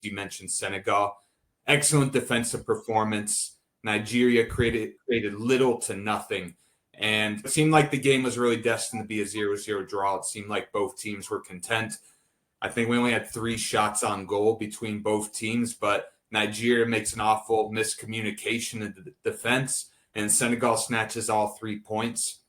You mentioned Senegal. Excellent defensive performance. Nigeria created little to nothing. And it seemed like the game was really destined to be a 0-0 draw. It seemed like both teams were content. I think we only had 3 shots on goal between both teams, but Nigeria makes an awful miscommunication in the defense, and Senegal snatches all 3 points.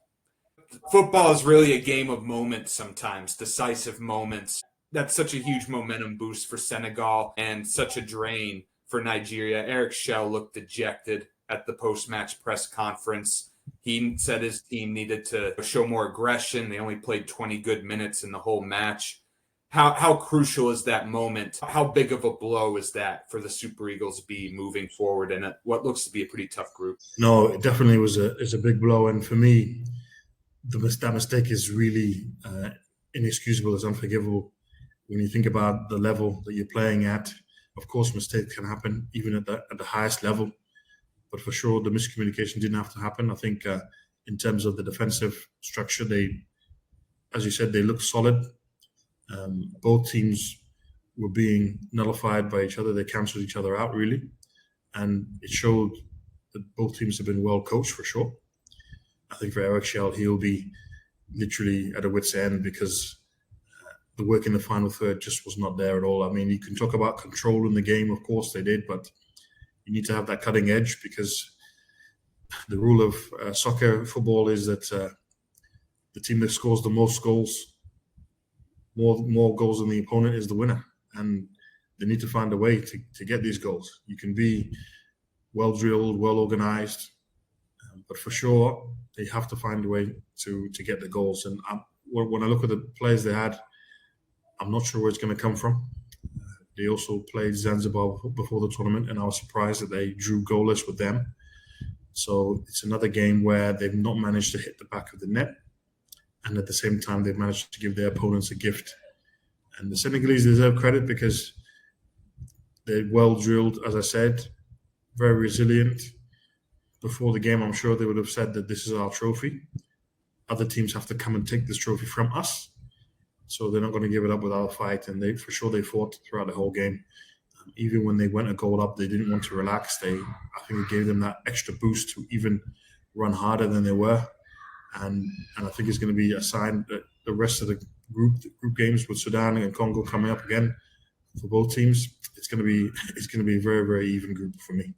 Football is really a game of moments sometimes, decisive moments. That's such a huge momentum boost for Senegal and such a drain for Nigeria. Eric Schell looked dejected at the post-match press conference. He said his team needed to show more aggression. They only played 20 good minutes in the whole match. How crucial is that moment? How big of a blow is that for the Super Eagles B moving forward in what looks to be a pretty tough group? No, it definitely was a big blow. And for me, that mistake is really inexcusable. It's unforgivable. When you think about the level that you're playing at, of course, mistakes can happen even at the highest level. But for sure, the miscommunication didn't have to happen. I think in terms of the defensive structure, as you said, they looked solid. Both teams were being nullified by each other. They cancelled each other out, really. And it showed that both teams have been well coached, for sure. I think for Eric Schell, he'll be literally at a wit's end because the work in the final third just was not there at all. I mean, you can talk about control in the game, of course they did, but you need to have that cutting edge because the rule of football is that the team that scores the most goals, more goals than the opponent, is the winner. And they need to find a way to get these goals. You can be well drilled, well organized, but for sure they have to find a way to get the goals. And when I look at the players they had, I'm not sure where it's going to come from. They also played Zanzibar before the tournament, and I was surprised that they drew goalless with them. So it's another game where they've not managed to hit the back of the net, and at the same time they've managed to give their opponents a gift. And the Senegalese deserve credit because they're well drilled, as I said, very resilient. Before the game, I'm sure they would have said that this is our trophy. Other teams have to come and take this trophy from us. So they're not going to give it up without a fight. And they fought throughout the whole game. Even when they went a goal up, they didn't want to relax. I think it gave them that extra boost to even run harder than they were. And I think it's going to be a sign that the rest of the group games with Sudan and Congo coming up again for both teams, it's going to be a very, very even group for me.